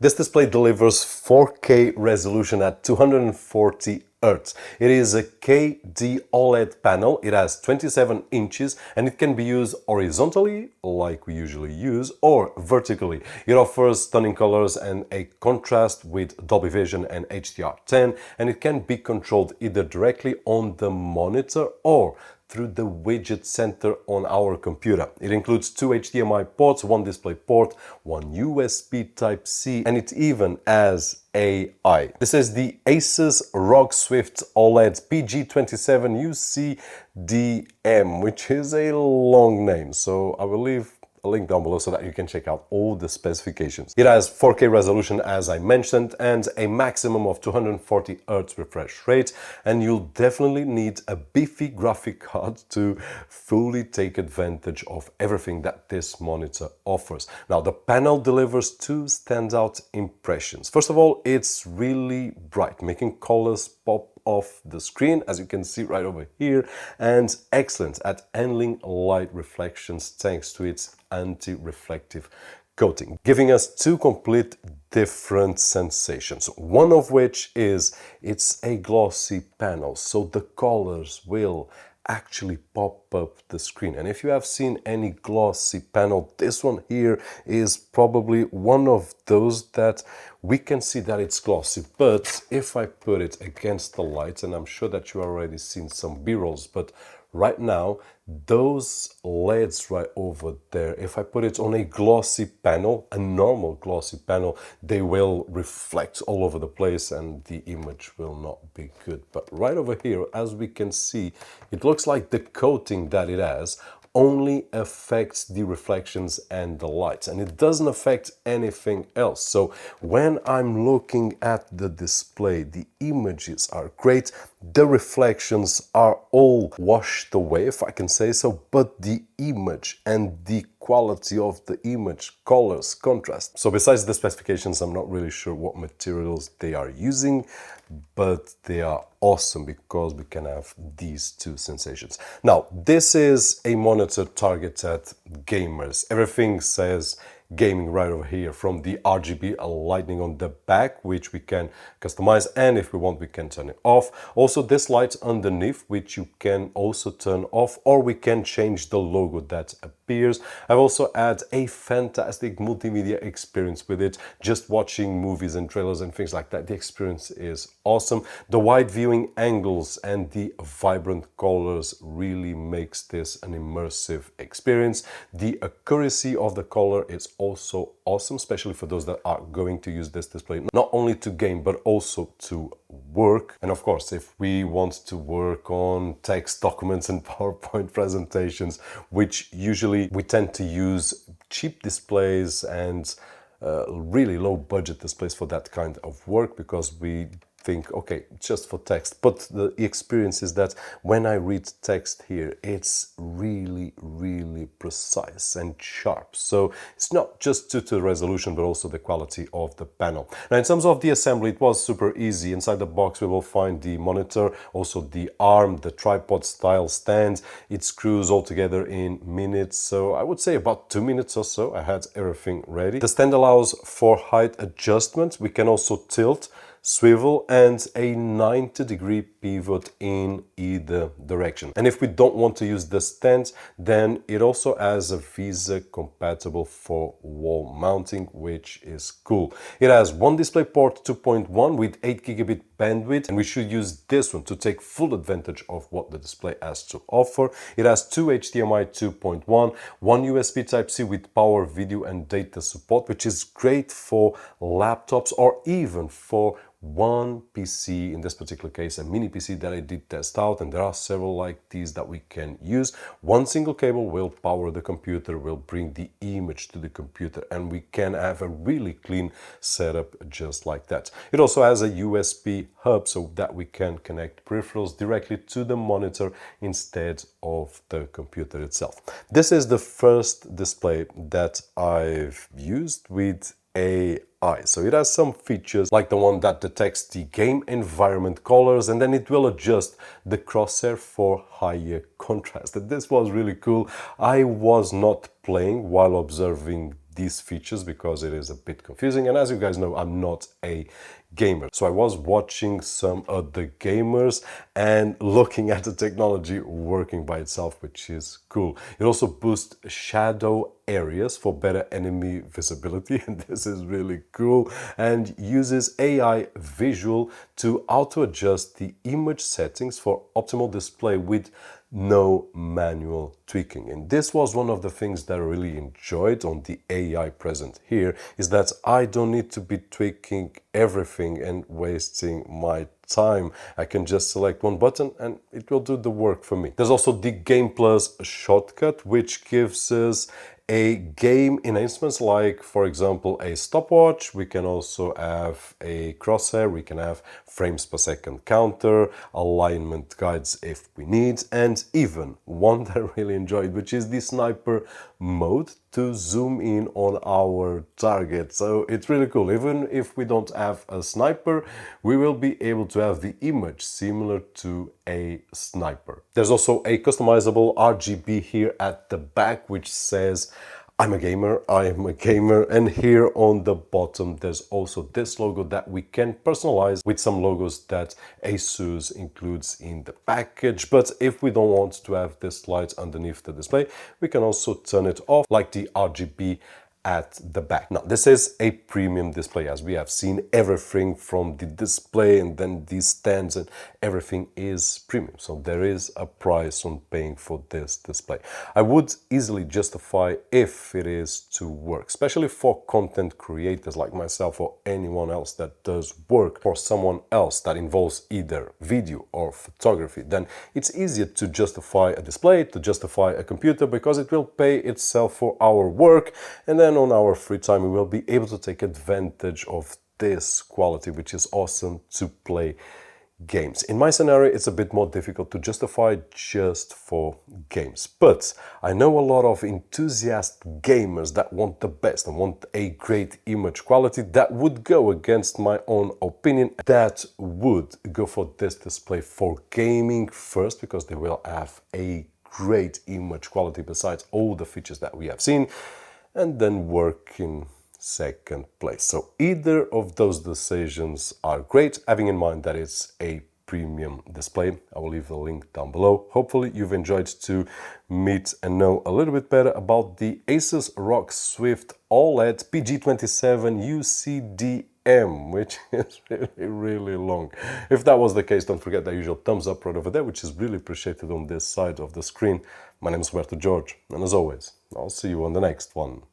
This display delivers 4K resolution at 240 Hz. It is a QD-OLED panel. It has 27 inches and it can be used horizontally, like we usually use, or vertically. It offers stunning colors and a contrast with Dolby Vision and HDR10, and it can be controlled either directly on the monitor or through the widget center on our computer. It includes 2 HDMI ports, 1 display port, 1 USB Type-C, and it even has AI. This is the ASUS ROG Swift OLED PG27UCDM, which is a long name, so I will leave a link down below so that you can check out all the specifications. It has 4K resolution, as I mentioned, and a maximum of 240 Hz refresh rate, and you'll definitely need a beefy graphic card to fully take advantage of everything that this monitor offers. Now, the panel delivers two standout impressions. First of all, it's really bright, making colors pop off the screen, as you can see right over here, and excellent at handling light reflections thanks to its anti-reflective coating, giving us two complete different sensations. One of which is it's a glossy panel, so the colors will actually pop up the screen. And if you have seen any glossy panel, this one here is probably one of those that we can see that it's glossy. But if I put it against the light, and I'm sure that you already seen some B-rolls, but right now, those LEDs right over there, if I put it on a glossy panel, a normal glossy panel, they will reflect all over the place and the image will not be good. But right over here, as we can see, it looks like the coating that it has only affects the reflections and the lights, and it doesn't affect anything else. So when I'm looking at the display, the images are great, the reflections are all washed away, if I can say so, but the image and the quality of the image, colors, contrast. So besides the specifications, I'm not really sure what materials they are using, but they are awesome because we can have these two sensations. Now, this is a monitor targeted at gamers. Everything says gaming right over here, from the RGB lighting on the back, which we can customize, and if we want we can turn it off. Also this light underneath, which you can also turn off, or we can change the logo that appears. I've also had a fantastic multimedia experience with it, just watching movies and trailers and things like that. The experience is awesome. The wide viewing angles and the vibrant colors really makes this an immersive experience. The accuracy of the color is also awesome, especially for those that are going to use this display not only to game but also to work. And of course, if we want to work on text documents and PowerPoint presentations, which usually we tend to use cheap displays and really low budget displays for that kind of work, because we think, okay, just for text. But the experience is that when I read text here, it's really, really precise and sharp. So it's not just due to the resolution, but also the quality of the panel. Now, in terms of the assembly, it was super easy. Inside the box, we will find the monitor, also the arm, the tripod style stand. It screws all together in minutes. So I would say about 2 minutes or so, I had everything ready. The stand allows for height adjustment. We can also tilt, swivel, and a 90-degree pivot in either direction. And if we don't want to use the stand, then it also has a VESA compatible for wall mounting, which is cool. It has one display port 2.1 with 8 gigabit bandwidth, and we should use this one to take full advantage of what the display has to offer. It has 2 HDMI 2.1, one USB Type-C with power, video and data support, which is great for laptops or even for one PC, in this particular case a mini PC that I did test out, and there are several like these that we can use. One single cable will power the computer, will bring the image to the computer, and we can have a really clean setup just like that. It also has a USB hub so that we can connect peripherals directly to the monitor instead of the computer itself. This is the first display that I've used with AI. So it has some features like the one that detects the game environment colors, and then it will adjust the crosshair for higher contrast. And this was really cool. I was not playing while observing these features because it is a bit confusing. And as you guys know, I'm not a gamer. So I was watching some other gamers and looking at the technology working by itself, which is cool. It also boosts shadow areas for better enemy visibility, and this is really cool, and uses AI visual to auto adjust the image settings for optimal display with no manual tweaking. And this was one of the things that I really enjoyed on the AI present here, is that I don't need to be tweaking everything and wasting my time. I can just select one button and it will do the work for me. There's also the Game Plus shortcut, which gives us a game enhancements, like for example a stopwatch. We can also have a crosshair, we can have frames per second counter, alignment guides if we need, and even one that I really enjoyed, which is the sniper mode to zoom in on our target. So it's really cool. Even if we don't have a sniper, we will be able to have the image similar to a sniper. There's also a customizable RGB here at the back, which says I'm a gamer, I am a gamer, and here on the bottom there's also this logo that we can personalize with some logos that ASUS includes in the package. But if we don't want to have this light underneath the display, we can also turn it off like the RGB at the back. Now, this is a premium display, as we have seen. Everything from the display and then these stands and everything is premium. So there is a price on paying for this display. I would easily justify if it is to work, especially for content creators like myself or anyone else that does work for someone else that involves either video or photography. Then it's easier to justify a display, to justify a computer, because it will pay itself for our work, and then on our free time we will be able to take advantage of this quality, which is awesome to play games. In my scenario, it's a bit more difficult to justify just for games, but I know a lot of enthusiast gamers that want the best and want a great image quality that would go against my own opinion, that would go for this display for gaming first, because they will have a great image quality besides all the features that we have seen, and then work in second place. So either of those decisions are great, having in mind that it's a premium display. I will leave the link down below. Hopefully you've enjoyed to meet and know a little bit better about the ASUS ROG Swift OLED PG27UCDM, which is really long. If that was the case, don't forget the usual thumbs up right over there, which is really appreciated on this side of the screen. My name is Roberto, and as always, I'll see you on the next one.